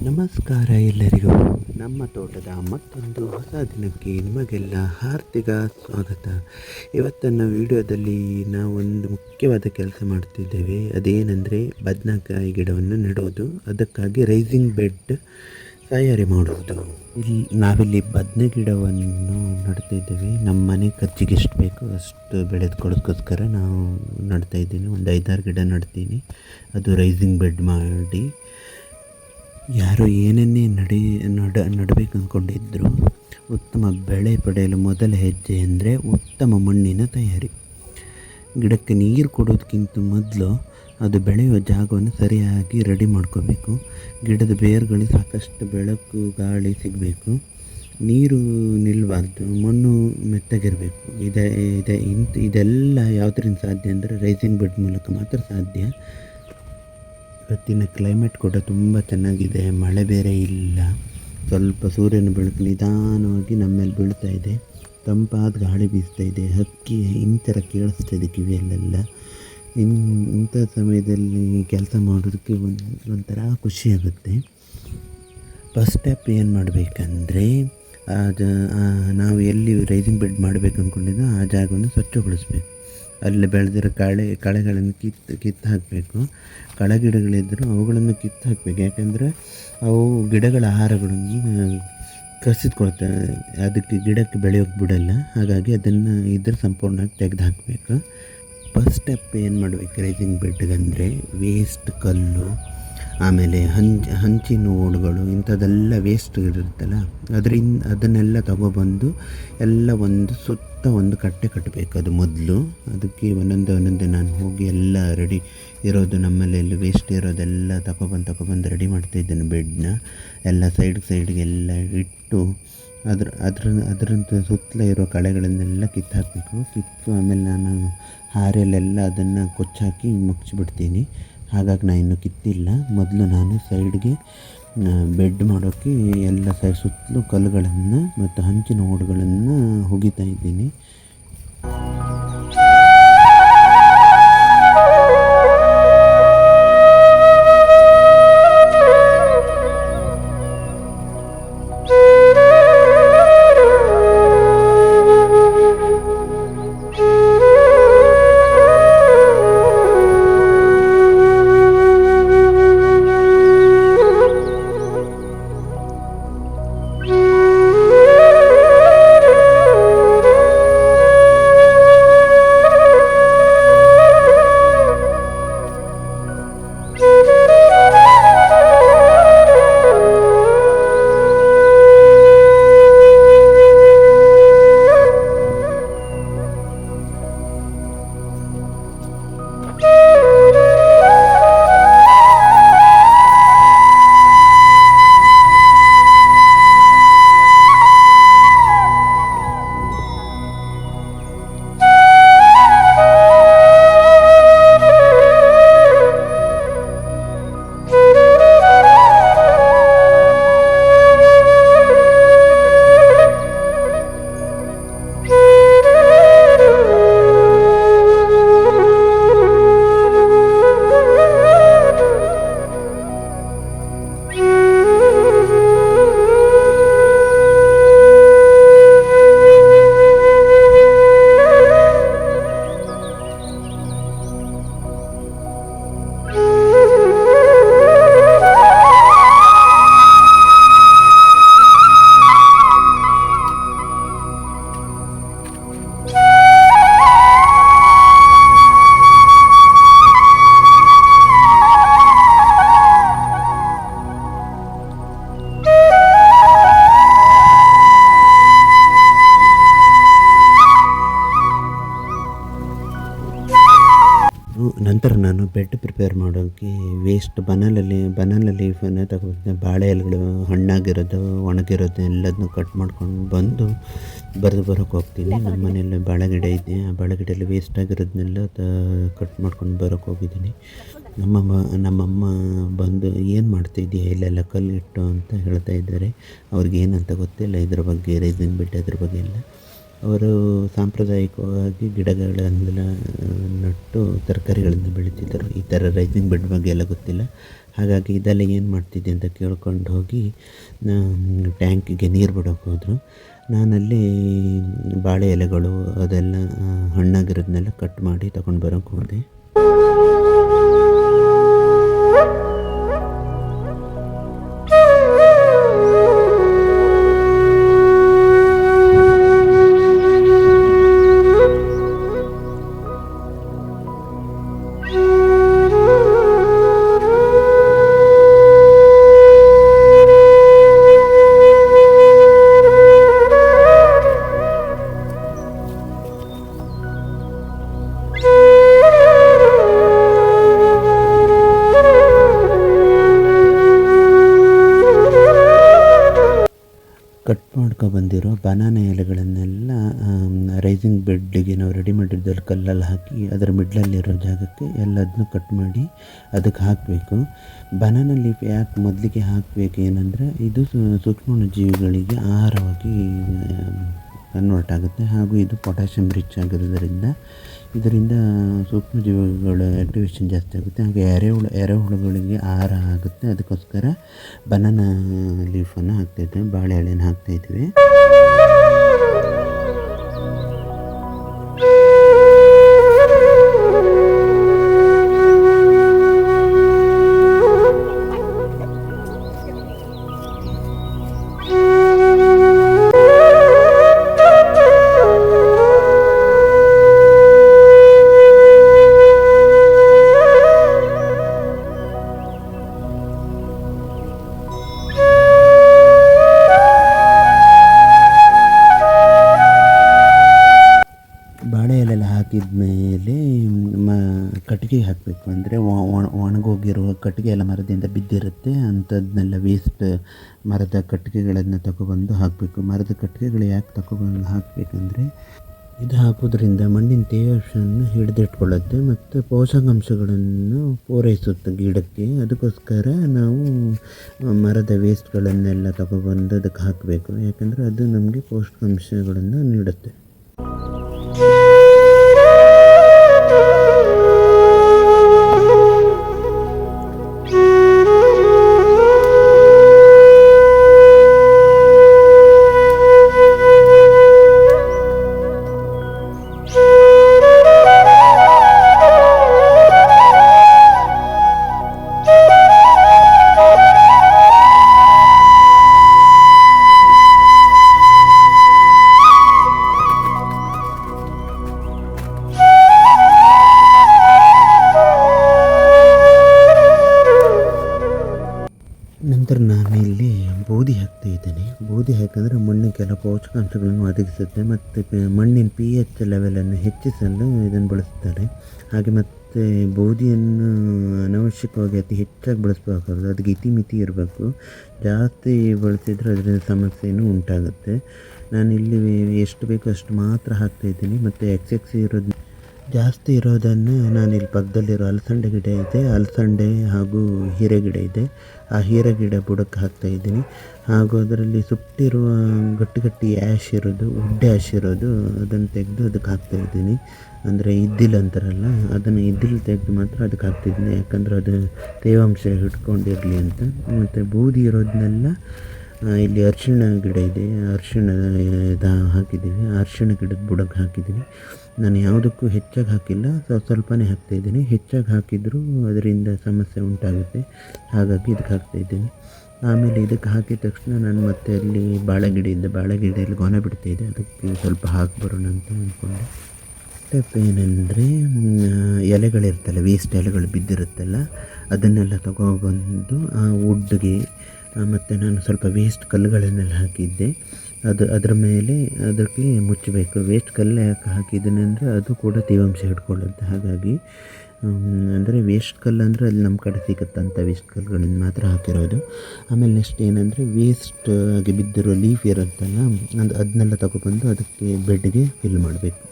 ನಮಸ್ಕಾರ ಎಲ್ಲರಿಗೂ. ನಮ್ಮ ತೋಟದ ಮತ್ತೊಂದು ಹೊಸ ದಿನಕ್ಕೆ ನಿಮಗೆಲ್ಲ ಹಾರ್ದಿಕ ಸ್ವಾಗತ. ಇವತ್ತಿನ ವಿಡಿಯೋದಲ್ಲಿ ನಾವು ಒಂದು ಮುಖ್ಯವಾದ ಕೆಲಸ ಮಾಡ್ತಿದ್ದೇವೆ. ಅದೇನೆಂದರೆ ಬದನೆಕಾಯಿ ಗಿಡವನ್ನು ನೆಡುವುದು, ಅದಕ್ಕಾಗಿ ರೈಸಿಂಗ್ ಬೆಡ್ ತಯಾರಿ ಮಾಡುವುದು. ನಾವಿಲ್ಲಿ ಬದನೆ ಗಿಡವನ್ನು ನಡ್ತಾಯಿದ್ದೇವೆ. ನಮ್ಮ ಮನೆ ಖರ್ಚಿಗೆ ಎಷ್ಟು ಬೇಕೋ ಅಷ್ಟು ಬೆಳೆದುಕೊಳ್ಳೋದಕ್ಕೋಸ್ಕರ ನಾವು ನಡ್ತಾಯಿದ್ದೀನಿ. ಒಂದು 5-6 ಗಿಡ ನಡ್ತೀನಿ, ಅದು ರೈಸಿಂಗ್ ಬೆಡ್ ಮಾಡಿ. ಯಾರು ಏನನ್ನೇ ನಡಬೇಕು ಅಂದ್ಕೊಂಡಿದ್ದರೂ ಉತ್ತಮ ಬೆಳೆ ಪಡೆಯಲು ಮೊದಲ ಹೆಜ್ಜೆ ಅಂದರೆ ಉತ್ತಮ ಮಣ್ಣಿನ ತಯಾರಿ. ಗಿಡಕ್ಕೆ ನೀರು ಕೊಡೋದಕ್ಕಿಂತ ಮೊದಲು ಅದು ಬೆಳೆಯುವ ಜಾಗವನ್ನು ಸರಿಯಾಗಿ ರೆಡಿ ಮಾಡ್ಕೋಬೇಕು. ಗಿಡದ ಬೇರುಗಳಿಗೆ ಸಾಕಷ್ಟು ಬೆಳಕು ಗಾಳಿ ಸಿಗಬೇಕು, ನೀರು ನಿಲ್ಲಬಾರ್ದು, ಮಣ್ಣು ಮೆತ್ತಗಿರಬೇಕು. ಇದೆಲ್ಲ ಯಾವುದರಿಂದ ಸಾಧ್ಯ ಅಂದರೆ ರೈಸಿಂಗ್ ಬೆಡ್ ಮೂಲಕ ಮಾತ್ರ ಸಾಧ್ಯ. ಇವತ್ತಿನ ಕ್ಲೈಮೇಟ್ ಕೂಡ ತುಂಬ ಚೆನ್ನಾಗಿದೆ, ಮಳೆ ಬೇರೆ ಇಲ್ಲ. ಸ್ವಲ್ಪ ಸೂರ್ಯನ ಬೆಳಕು ನಿಧಾನವಾಗಿ ನಮ್ಮ ಮೇಲೆ ಬೀಳ್ತಾ ಇದೆ, ತಂಪಾದ ಗಾಳಿ ಬೀಸ್ತಾ ಇದೆ, ಹಕ್ಕಿ ಇಂಥರ ಕೇಳಿಸ್ತಾ ಇದೆ ಕಿವಿಯಲ್ಲೆಲ್ಲ. ಇಂಥ ಸಮಯದಲ್ಲಿ ಕೆಲಸ ಮಾಡೋದಕ್ಕೆ ಒಂಥರ ಖುಷಿಯಾಗುತ್ತೆ. ಫಸ್ಟ್ ಸ್ಟೆಪ್ ಏನು ಮಾಡಬೇಕಂದ್ರೆ, ನಾವು ಎಲ್ಲಿ ರೈಸಿಂಗ್ ಬೆಡ್ ಮಾಡಬೇಕು ಅಂದ್ಕೊಂಡಿದ್ದೋ ಆ ಜಾಗವನ್ನು ಸ್ವಚ್ಛಗೊಳಿಸ್ಬೇಕು. ಅಲ್ಲಿ ಬೆಳೆದಿರೋ ಕಳೆಗಳನ್ನು ಕಿತ್ತು ಹಾಕಬೇಕು. ಕಳೆ ಗಿಡಗಳಿದ್ದರೂ ಅವುಗಳನ್ನು ಕಿತ್ತು ಹಾಕಬೇಕು. ಯಾಕೆಂದರೆ ಅವು ಗಿಡಗಳ ಆಹಾರಗಳನ್ನು ಕಸಿದ್ಕೊಳ್ತವೆ, ಅದಕ್ಕೆ ಗಿಡಕ್ಕೆ ಬೆಳೆಯೋಕ್ಕೆ ಬಿಡಲ್ಲ. ಹಾಗಾಗಿ ಅದನ್ನು ಸಂಪೂರ್ಣವಾಗಿ ತೆಗೆದು ಹಾಕಬೇಕು. ಫಸ್ಟ್ ಸ್ಟೆಪ್ ಏನು ಮಾಡಬೇಕು ರೈಸಿಂಗ್ ಬೆಡ್ಗಂದರೆ, ವೇಸ್ಟ್ ಕಲ್ಲು, ಆಮೇಲೆ ಹಂಚಿನ ಓಡುಗಳು, ಇಂಥದ್ದೆಲ್ಲ ವೇಸ್ಟ್ ಇರುತ್ತಲ್ಲ, ಅದನ್ನೆಲ್ಲ ತಗೊಬಂದು ಎಲ್ಲ ಒಂದು ಕಟ್ಟೆ ಕಟ್ಟಬೇಕು. ಅದು ಮೊದಲು ಅದಕ್ಕೆ ಒಂದೊಂದೇ ನಾನು ಹೋಗಿ ಎಲ್ಲ ರೆಡಿ ಇರೋದು, ನಮ್ಮಲ್ಲಿ ಎಲ್ಲ ವೇಸ್ಟ್ ಇರೋದೆಲ್ಲ ತಗೊಬಂದು ರೆಡಿ ಮಾಡ್ತಾಯಿದ್ದೇನೆ. ಬೆಡ್ನ ಎಲ್ಲ ಸೈಡ್ಗೆಲ್ಲ ಇಟ್ಟು ಅದರಂತ ಸುತ್ತಲ ಇರೋ ಕಳೆಗಳನ್ನೆಲ್ಲ ಕಿತ್ತು ಹಾಕಬೇಕು. ಆಮೇಲೆ ನಾನು ಹಾರೆಯಲ್ಲೆಲ್ಲ ಅದನ್ನು ಕೊಚ್ಚಾಕಿ ಮುಚ್ಚಿಬಿಡ್ತೀನಿ. ಹಾಗಾಗಿ ನಾನು ಇನ್ನೂ ಕಿತ್ತಿಲ್ಲ. ಮೊದಲು ನಾನು ಸೈಡ್ಗೆ ಬೆಡ್ ಮಾಡೋಕ್ಕೆ ಎಲ್ಲ ಸುತ್ತಲೂ ಕಲ್ಲುಗಳನ್ನು ಮತ್ತು ಹಂಚಿನ ಓಡುಗಳನ್ನು ಹುಗಿತಾ ಇದ್ದೀನಿ. ನಂತರ ನಾನು ಬೆಡ್ ಪ್ರಿಪೇರ್ ಮಾಡೋಕ್ಕೆ ವೇಸ್ಟ್ ಬನಾನ ಲೀಫನ್ನು ತಗೊಂಡು, ಬಾಳೆ ಎಲೆಗಳು ಹಣ್ಣಾಗಿರೋದು ಒಣಗಿರೋದು ಎಲ್ಲದನ್ನೂ ಕಟ್ ಮಾಡ್ಕೊಂಡು ಬಂದು ಬರೋಕ್ಕೆ ಹೋಗ್ತೀನಿ. ನಮ್ಮ ಮನೆಯಲ್ಲಿ ಬಾಳೆ ಗಿಡ ಇದೆ, ಆ ಬಾಳೆ ಗಿಡದಲ್ಲಿ ವೇಸ್ಟ್ ಆಗಿರೋದನ್ನೆಲ್ಲ ಕಟ್ ಮಾಡ್ಕೊಂಡು ಬರೋಕ್ಕೆ ಹೋಗಿದ್ದೀನಿ. ನಮ್ಮಮ್ಮ ಬಂದು ಏನು ಮಾಡ್ತಾಯಿದ್ದೀಯ, ಇಲ್ಲೆಲ್ಲ ಕಲ್ಲಿಟ್ಟು ಅಂತ ಹೇಳ್ತಾ ಇದ್ದಾರೆ. ಅವ್ರಿಗೆ ಏನಂತ ಗೊತ್ತಿಲ್ಲ ಇದ್ರ ಬಗ್ಗೆ, ರೈಸಿಂಗ್ ಬೆಡ್ ಅದ್ರ ಬಗ್ಗೆ ಎಲ್ಲ. ಅವರು ಸಾಂಪ್ರದಾಯಿಕವಾಗಿ ಗಿಡಗಳನ್ನೆಲ್ಲ ನಟ್ಟು ತರಕಾರಿಗಳನ್ನು ಬೆಳೀತಿದ್ದರು. ಈ ಥರ ರೈಸಿಂಗ್ ಬೆಡ್ ಬಗ್ಗೆ ಎಲ್ಲ ಗೊತ್ತಿಲ್ಲ. ಹಾಗಾಗಿ ಇದೆಲ್ಲ ಏನು ಮಾಡ್ತಿದ್ದೆ ಅಂತ ಕೇಳ್ಕೊಂಡು ಹೋಗಿ ಟ್ಯಾಂಕಿಗೆ ನೀರು ಬಿಡೋಕೆ ಹೋದರು. ನಾನಲ್ಲಿ ಬಾಳೆ ಎಲೆಗಳು ಅದೆಲ್ಲ ಹಣ್ಣಾಗಿರೋದನ್ನೆಲ್ಲ ಕಟ್ ಮಾಡಿ ತಗೊಂಡು ಬರೋಕ್ಕೆ ಹೋದೆ. ಕಟ್ ಮಾಡ್ಕೊಬಂದಿರೋ ಬನಾನಾ ಎಲೆಗಳನ್ನೆಲ್ಲ ರೈಸಿಂಗ್ ಬೆಡ್ಡಿಗೆ ನಾವು ರೆಡಿ ಮಾಡಿದ್ದಲ್ಲಿ ಕಲ್ಲಲ್ಲಿ ಹಾಕಿ ಅದರ ಮಿಡ್ಲಲ್ಲಿರೋ ಜಾಗಕ್ಕೆ ಎಲ್ಲದನ್ನೂ ಕಟ್ ಮಾಡಿ ಅದಕ್ಕೆ ಹಾಕಬೇಕು. ಬನಾನಾ ಲೀಫ್ ಯಾಕೆ ಮೊದಲಿಗೆ ಹಾಕಬೇಕು ಏನಂದರೆ ಇದು ಸೂಕ್ಷ್ಮಾಣುಜೀವಿಗಳಿಗೆ ಆಹಾರವಾಗಿ ಕನ್ವರ್ಟ್ ಆಗುತ್ತೆ. ಹಾಗೂ ಇದು ಪೊಟ್ಯಾಷಿಯಮ್ ರಿಚ್ ಆಗಿರೋದ್ರಿಂದ ಇದರಿಂದ ಸೂಕ್ಷ್ಮಜೀವಿಗಳ ಆ್ಯಕ್ಟಿವೇಶನ್ ಜಾಸ್ತಿ ಆಗುತ್ತೆ. ಹಾಗೆ ಎರೆಹುಳುಗಳಿಗೆ ಆಹಾರ ಆಗುತ್ತೆ. ಅದಕ್ಕೋಸ್ಕರ ಬನಾನಾ ಲೀಫನ್ನು ಹಾಕ್ತಾಯಿದ್ವಿ, ಬಾಳೆ ಎಳೆಯನ್ನು ಹಾಕ್ತಾಯಿದ್ವಿ. ಬಾಳೆ ಎಲೆಲ್ಲ ಹಾಕಿದ ಮೇಲೆ ಕಟ್ಟಿಗೆ ಹಾಕಬೇಕು. ಅಂದರೆ ಒಣಗೋಗಿರುವ ಕಟ್ಟಿಗೆ ಎಲ್ಲ ಮರದಿಂದ ಬಿದ್ದಿರುತ್ತೆ, ಅಂಥದ್ದನ್ನೆಲ್ಲ ವೇಸ್ಟ್ ಮರದ ಕಟ್ಟಿಗೆಗಳನ್ನು ತಗೊಬಂದು ಹಾಕಬೇಕು. ಮರದ ಕಟ್ಟಿಗೆಗಳು ಯಾಕೆ ತಗೊಬಂದು ಹಾಕಬೇಕಂದ್ರೆ ಇದು ಹಾಕೋದ್ರಿಂದ ಮಣ್ಣಿನ ತೇವಾಂಶವನ್ನು ಹಿಡಿದಿಟ್ಕೊಳ್ಳುತ್ತೆ ಮತ್ತು ಪೋಷಕಾಂಶಗಳನ್ನು ಪೂರೈಸುತ್ತೆ ಗಿಡಕ್ಕೆ. ಅದಕ್ಕೋಸ್ಕರ ನಾವು ಮರದ ವೇಸ್ಟ್ಗಳನ್ನೆಲ್ಲ ತಗೊಬಂದು ಅದಕ್ಕೆ ಹಾಕಬೇಕು. ಯಾಕಂದರೆ ಅದು ನಮಗೆ ಪೋಷಕಾಂಶಗಳನ್ನು ನೀಡುತ್ತೆ. ನಂತರ ನಾನಿಲ್ಲಿ ಬೂದಿ ಹಾಕ್ತಾಯಿದ್ದೇನೆ. ಬೂದಿ ಹಾಕಿದ್ರೆ ಮಣ್ಣಿಗೆ ಕೆಲವು ಪೋಷಕಾಂಶಗಳನ್ನು ಒದಗಿಸುತ್ತೆ ಮತ್ತು ಮಣ್ಣಿನ pH ಲೆವೆಲನ್ನು ಹೆಚ್ಚಿಸಲು ಇದನ್ನು ಬಳಸ್ತಾರೆ. ಹಾಗೆ ಮತ್ತು ಬೂದಿಯನ್ನು ಅನವಶ್ಯಕವಾಗಿ ಅತಿ ಹೆಚ್ಚಾಗಿ ಬಳಸಬೇಕಾಗುತ್ತೆ. ಅದಕ್ಕೆ ಇತಿಮಿತಿ ಇರಬೇಕು. ಜಾಸ್ತಿ ಬಳಸಿದರೆ ಅದರಿಂದ ಸಮಸ್ಯೆಯೂ ಉಂಟಾಗುತ್ತೆ. ನಾನಿಲ್ಲಿ ಎಷ್ಟು ಬೇಕೋ ಅಷ್ಟು ಮಾತ್ರ ಹಾಕ್ತಾಯಿದ್ದೀನಿ. ಮತ್ತು ಜಾಸ್ತಿ ಇರೋದನ್ನು ನಾನಿಲ್ಲಿ ಪಕ್ಕದಲ್ಲಿರೋ ಅಲಸಂಡೆ ಗಿಡ ಇದೆ, ಅಲಸಂಡೆ ಹಾಗೂ ಹೀರೆ ಗಿಡ ಇದೆ. ಆ ಹೀರೆ ಗಿಡ ಬುಡಕ್ಕೆ ಹಾಕ್ತಾಯಿದ್ದೀನಿ. ಹಾಗೂ ಅದರಲ್ಲಿ ಸುಟ್ಟಿರುವ ಗಟ್ಟಿ ಆ್ಯಶ್ ಇರೋದು, ವುಡ್ ಆ್ಯಶ್ ಇರೋದು ಅದನ್ನು ತೆಗೆದು ಅದಕ್ಕೆ ಹಾಕ್ತಾಯಿದ್ದೀನಿ. ಅಂದರೆ ಇದ್ದಿಲು ಅಂತಾರಲ್ಲ, ಅದನ್ನು ಇದ್ದಿಲು ತೆಗೆದು ಮಾತ್ರ ಅದಕ್ಕೆ ಹಾಕ್ತಿದ್ದೀನಿ. ಯಾಕಂದರೆ ಅದು ತೇವಾಂಶ ಹಿಡ್ಕೊಂಡಿರಲಿ ಅಂತ. ಮತ್ತು ಬೂದಿ ಇರೋದನ್ನೆಲ್ಲ ಇಲ್ಲಿ ಅರಿಶಿಣ ಗಿಡ ಇದೆ, ಅರಿಶಿಣ ಹಾಕಿದ್ದೀವಿ. ಅರಿಶಿಣ ಗಿಡದ ಬುಡಕ್ಕೆ ಹಾಕಿದ್ದೀನಿ. ನಾನು ಯಾವುದಕ್ಕೂ ಹೆಚ್ಚಾಗಿ ಹಾಕಿಲ್ಲ, ಸ್ವಲ್ಪನೇ ಹಾಕ್ತಾಯಿದ್ದೀನಿ. ಹೆಚ್ಚಾಗಿ ಹಾಕಿದರೂ ಅದರಿಂದ ಸಮಸ್ಯೆ ಉಂಟಾಗುತ್ತೆ. ಹಾಗಾಗಿ ಇದಕ್ಕೆ ಹಾಕ್ತಾಯಿದ್ದೀನಿ. ಆಮೇಲೆ ಇದಕ್ಕೆ ಹಾಕಿದ ತಕ್ಷಣ ನಾನು ಮತ್ತೆ ಅಲ್ಲಿ ಬಾಳೆ ಗಿಡದಲ್ಲಿ ಗೊನೆ ಬಿಡ್ತಾಯಿದ್ದೆ. ಅದಕ್ಕೆ ಸ್ವಲ್ಪ ಹಾಕಿ ಬರೋಣ ಅಂತ ಅಂದ್ಕೊಂಡೆ. ಸ್ಟೆಪ್ ಏನಂದರೆ ಎಲೆಗಳಿರ್ತಲ್ಲ, ವೇಸ್ಟ್ ಎಲೆಗಳು ಬಿದ್ದಿರುತ್ತಲ್ಲ, ಅದನ್ನೆಲ್ಲ ತಗೊಬಂದು ಆ ವುಡ್ಗೆ ಮತ್ತು ನಾನು ಸ್ವಲ್ಪ ವೇಸ್ಟ್ ಕಲ್ಲುಗಳನ್ನೆಲ್ಲ ಹಾಕಿದ್ದೆ. ಅದರ ಮೇಲೆ ಅದಕ್ಕೆ ಮುಚ್ಚಬೇಕು. ವೇಸ್ಟ್ ಕಲ್ಲು ಯಾಕೆ ಹಾಕಿದ್ದೀನಿ ಅಂದರೆ ಅದು ಕೂಡ ತೇವಾಂಶ ಹಿಡ್ಕೊಳ್ಳುತ್ತೆ. ಹಾಗಾಗಿ ಅಂದರೆ ವೇಸ್ಟ್ ಕಲ್ಲು ಅಂದರೆ ಅಲ್ಲಿ ನಮ್ಮ ಕಡೆ ಸಿಗುತ್ತಂಥ ವೇಸ್ಟ್ ಕಲ್ಲುಗಳನ್ನು ಮಾತ್ರ ಹಾಕಿರೋದು. ಆಮೇಲೆ ನೆಕ್ಸ್ಟ್ ಏನಂದರೆ ವೇಸ್ಟ್ ಆಗಿ ಬಿದ್ದಿರೋ ಲೀಫ್ ಇರುತ್ತಲ್ಲ, ಅದನ್ನೆಲ್ಲ ತಗೊಬಂದು ಅದಕ್ಕೆ ಬೆಡ್ಗೆ ಫಿಲ್ ಮಾಡಬೇಕು.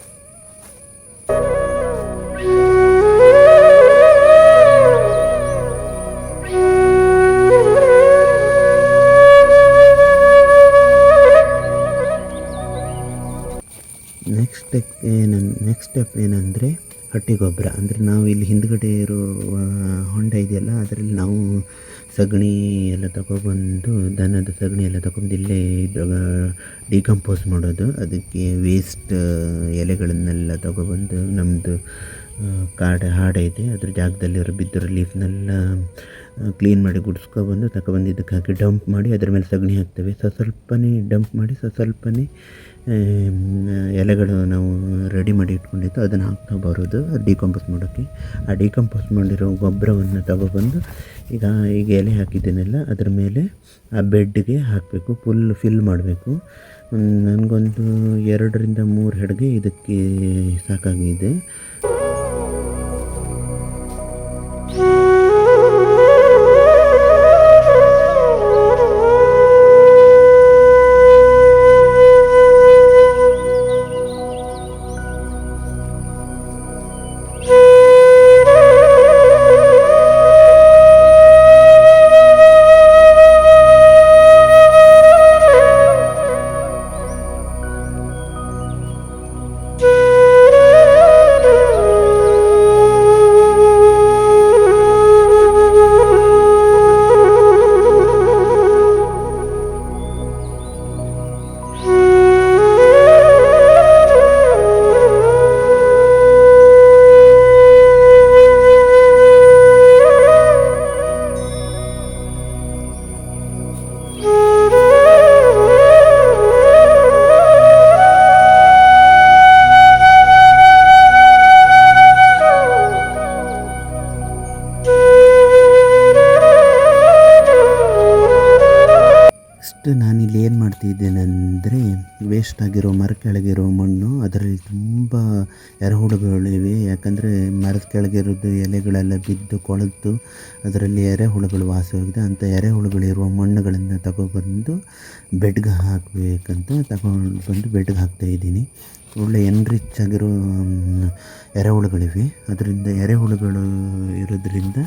ನೆಕ್ಸ್ಟ್ ಸ್ಟೆಪ್ ಏನಂದರೆ ಹಟ್ಟಿ ಗೊಬ್ಬರ. ಅಂದರೆ ನಾವು ಇಲ್ಲಿ ಹಿಂದ್ಗಡೆ ಇರೋ ಹೊಂಡ ಇದೆಯಲ್ಲ, ಅದರಲ್ಲಿ ನಾವು ಸಗಣಿ ಎಲ್ಲ ತಗೊಬಂದು, ದನದ ಸಗಣಿ ಎಲ್ಲ ತಗೊಂಡು ಇಲ್ಲೇ ಡಿಕಂಪೋಸ್ ಮಾಡೋದು. ಅದಕ್ಕೆ ವೇಸ್ಟ್ ಎಲೆಗಳನ್ನೆಲ್ಲ ತಗೊಬಂದು, ನಮ್ಮದು ಹಾಡೆ ಇದೆ, ಅದ್ರ ಜಾಗದಲ್ಲಿರೋ ಬಿದ್ದಿರೋ ಲೀಫ್ನೆಲ್ಲ ಕ್ಲೀನ್ ಮಾಡಿ ಗುಡಿಸ್ಕೊಬಂದು ತಗೊಬಂದು ಇದಕ್ಕೆ ಹಾಕಿ ಡಂಪ್ ಮಾಡಿ ಅದರ ಮೇಲೆ ಸಗಣಿ ಹಾಕ್ತೇವೆ. ಸ್ವಲ್ಪನೇ ಡಂಪ್ ಮಾಡಿ ಸ್ವಲ್ಪನೇ ಎಲೆಗಳು ನಾವು ರೆಡಿ ಮಾಡಿ ಇಟ್ಕೊಂಡಿದ್ದು ಅದನ್ನು ಹಾಕ್ತಾ ಬರೋದು ಡಿಕಂಪೋಸ್ ಮಾಡೋಕ್ಕೆ. ಆ ಡಿಕಂಪೋಸ್ ಮಾಡಿರೋ ಗೊಬ್ಬರವನ್ನು ತಗೊಬಂದು ಈಗ ಎಲೆ ಹಾಕಿದ್ದೇನೆಲ್ಲ ಅದರ ಮೇಲೆ ಆ ಬೆಡ್ಗೆ ಹಾಕಬೇಕು. ಫಿಲ್ ಮಾಡಬೇಕು. ನನಗೊಂದು 2 ರಿಂದ 3 ಹೆಡ್ಗೆ ಇದಕ್ಕೆ ಸಾಕಾಗಿದೆ. ನಾನಿಲ್ಲಿ ಏನು ಮಾಡ್ತಿದ್ದೇನೆಂದರೆ, ವೇಸ್ಟ್ ಆಗಿರೋ ಮರ ಕೆಳಗಿರೋ ಮಣ್ಣು, ಅದರಲ್ಲಿ ತುಂಬ ಎರೆಹುಳುಗಳಿವೆ. ಯಾಕಂದರೆ ಮರದ ಕೆಳಗಿರೋದು ಎಲೆಗಳೆಲ್ಲ ಬಿದ್ದು ಕೊಳೆತು ಅದರಲ್ಲಿ ಎರೆಹುಳುಗಳು ವಾಸವಾಗಿದೆ. ಅಂಥ ಎರೆಹುಳುಗಳಿರುವ ಮಣ್ಣುಗಳನ್ನು ತಗೊಬಂದು ಬೆಡ್ಗೆ ಹಾಕಬೇಕಂತ ತಗೊಂಡು ಬಂದು ಬೆಡ್ಗೆ ಹಾಕ್ತಾಯಿದ್ದೀನಿ. ಒಳ್ಳೆ ಎನ್ರಿಚ್ ಆಗಿರೋ ಎರೆಹುಳುಗಳಿವೆ. ಅದರಿಂದ ಎರೆಹುಳುಗಳು ಇರೋದ್ರಿಂದ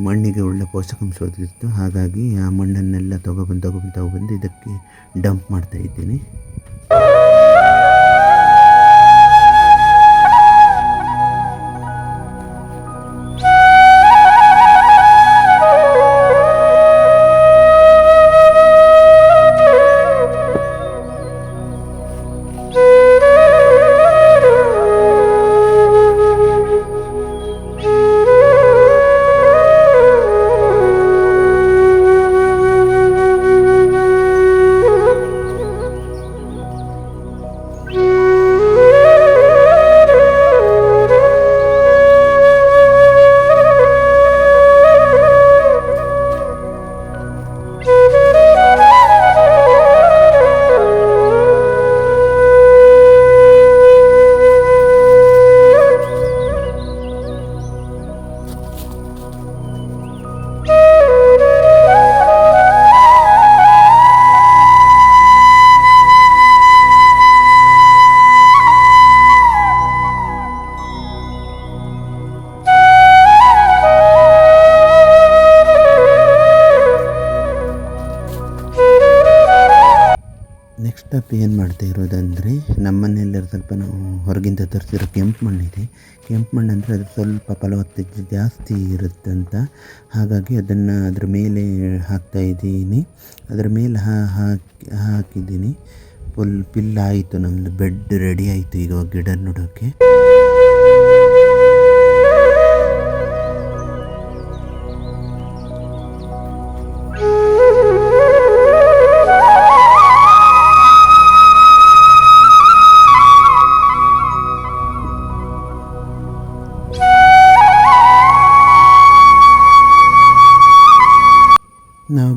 ಮಣ್ಣಿಗೆ ಒಳ್ಳೆ ಪೋಷಕಾಂಶ ಒದಗಿತ್ತು. ಹಾಗಾಗಿ ಆ ಮಣ್ಣನ್ನೆಲ್ಲ ತಗೊಬಂದು ಇದಕ್ಕೆ ಡಂಪ್ ಮಾಡ್ತಾಯಿದ್ದೀನಿ. ನೆಕ್ಸ್ಟ್ ಸ್ಟೆಪ್ ಏನು ಮಾಡ್ತಾ ಇರೋದಂದರೆ, ನಮ್ಮ ಮನೆಯಲ್ಲಿ ಸ್ವಲ್ಪ ನಾವು ಹೊರಗಿಂದ ತರಿಸಿರೋ ಕೆಂಪು ಮಣ್ಣಿದೆ. ಕೆಂಪು ಮಣ್ಣು ಅಂದರೆ ಅದು ಸ್ವಲ್ಪ ಫಲವತ್ತತೆ ಜಾಸ್ತಿ ಇರುತ್ತಂತ, ಹಾಗಾಗಿ ಅದನ್ನು ಅದ್ರ ಮೇಲೆ ಹಾಕ್ತಾಯಿದ್ದೀನಿ. ಅದರ ಮೇಲೆ ಹಾಕಿದ್ದೀನಿ. ಫಿಲ್ ಆಯಿತು. ನಮ್ಮದು ಬೆಡ್ ರೆಡಿ ಆಯಿತು ಈಗ ಗಿಡ ನೆಡೋಕ್ಕೆ. ನಾವು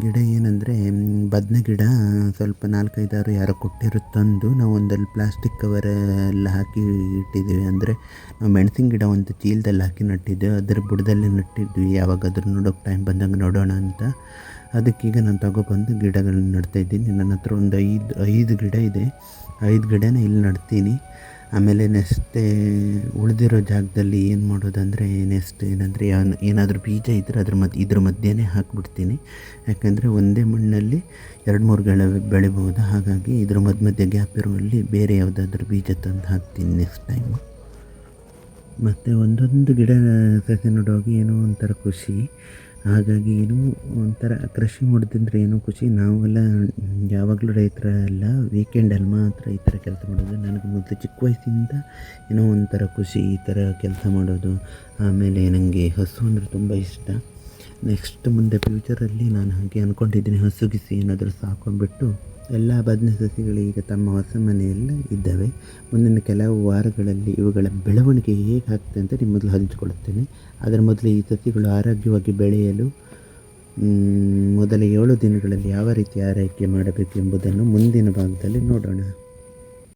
ಗಿಡ ಏನಂದರೆ ಬದನೆ ಗಿಡ ಸ್ವಲ್ಪ 4-5 ಯಾರೋ ಕೊಟ್ಟಿರೋ ತಂದು ನಾವು ಒಂದಲ್ಲಿ ಪ್ಲಾಸ್ಟಿಕ್ ಕವರ್ ಎಲ್ಲ ಹಾಕಿ ಇಟ್ಟಿದ್ದೀವಿ. ಅಂದರೆ ನಾವು ಮೆಣಸಿನ ಗಿಡ ಒಂದು ಚೀಲದಲ್ಲಿ ಹಾಕಿ ನಟ್ಟಿದ್ದೆವು. ಅದರ ಬುಡದಲ್ಲೇ ನಟ್ಟಿದ್ವಿ. ಯಾವಾಗಾದ್ರೂ ನೋಡೋಕೆ ಟೈಮ್ ಬಂದಾಗ ನೋಡೋಣ ಅಂತ. ಅದಕ್ಕೀಗ ನಾನು ತಗೊಬಂದು ಗಿಡಗಳನ್ನ ನೆಡ್ತಾಯಿದ್ದೀನಿ. ನನ್ನ ಹತ್ರ ಒಂದು 5 ಗಿಡ ಇದೆ. 5 ಗಿಡನ ಇಲ್ಲಿ ನೆಡ್ತೀನಿ. ಆಮೇಲೆ ನೆಕ್ಸ್ಟೇ ಉಳಿದಿರೋ ಜಾಗದಲ್ಲಿ ಏನು ಮಾಡೋದಂದರೆ ನೆಕ್ಸ್ಟ್ ಏನಂದರೆ ಏನಾದರೂ ಬೀಜ ಇದ್ದರೆ ಇದ್ರ ಮಧ್ಯೆನೇ ಹಾಕಿಬಿಡ್ತೀನಿ. ಯಾಕಂದರೆ ಒಂದೇ ಮಣ್ಣಲ್ಲಿ 2-3 ಬೆಳಿಬೋದು. ಹಾಗಾಗಿ ಇದ್ರ ಮಧ್ಯೆ ಗ್ಯಾಪ್ ಇರುವಲ್ಲಿ ಬೇರೆ ಯಾವುದಾದ್ರೂ ಬೀಜ ತಂದು ಹಾಕ್ತೀನಿ ನೆಕ್ಸ್ಟ್ ಟೈಮು. ಮತ್ತು ಒಂದೊಂದು ಗಿಡ ಸಸಿ ನೆಡುವಾಗ ಏನೋ ಒಂಥರ ಖುಷಿ. ಹಾಗಾಗಿ ಏನೋ ಒಂಥರ ಕೃಷಿ ಮಾಡೋದಂದರೆ ಏನೋ ಖುಷಿ. ನಾವೆಲ್ಲ ಯಾವಾಗಲೂ ರೈತರಲ್ಲ, ವೀಕೆಂಡಲ್ಲಿ ಮಾತ್ರ ಈ ಥರ ಕೆಲಸ ಮಾಡೋದು. ನನಗೆ ಮೊದಲು ಚಿಕ್ಕ ವಯಸ್ಸಿಂದ ಏನೋ ಒಂಥರ ಖುಷಿ ಈ ಥರ ಕೆಲಸ ಮಾಡೋದು. ಆಮೇಲೆ ನನಗೆ ಹಸು ಅಂದರೆ ತುಂಬ ಇಷ್ಟ. ನೆಕ್ಸ್ಟ್ ಮುಂದೆ ಫ್ಯೂಚರಲ್ಲಿ ನಾನು ಹಾಗೆ ಅಂದ್ಕೊಂಡಿದ್ದೀನಿ, ಹಸು ಗಿಸಿ ಏನಾದರೂ ಸಾಕೊಂಡ್ಬಿಟ್ಟು ಎಲ್ಲ ಬದನೆ ಸಸಿಗಳು ಈಗ ತಮ್ಮ ಹೊಸ ಮನೆಯಲ್ಲೇ ಇದ್ದಾವೆ. ಮುಂದಿನ ಕೆಲವು ವಾರಗಳಲ್ಲಿ ಇವುಗಳ ಬೆಳವಣಿಗೆ ಹೇಗೆ ಆಗ್ತದೆ ಅಂತ ನಿಮ್ಮ ಮೊದಲು ಹಂಚಿಕೊಳ್ಳುತ್ತೇನೆ. ಅದರ ಮೊದಲು ಈ ಸಸಿಗಳು ಆರೋಗ್ಯವಾಗಿ ಬೆಳೆಯಲು ಮೊದಲ 7 ದಿನಗಳಲ್ಲಿ ಯಾವ ರೀತಿ ಆರೈಕೆ ಮಾಡಬೇಕು ಎಂಬುದನ್ನು ಮುಂದಿನ ಭಾಗದಲ್ಲಿ ನೋಡೋಣ.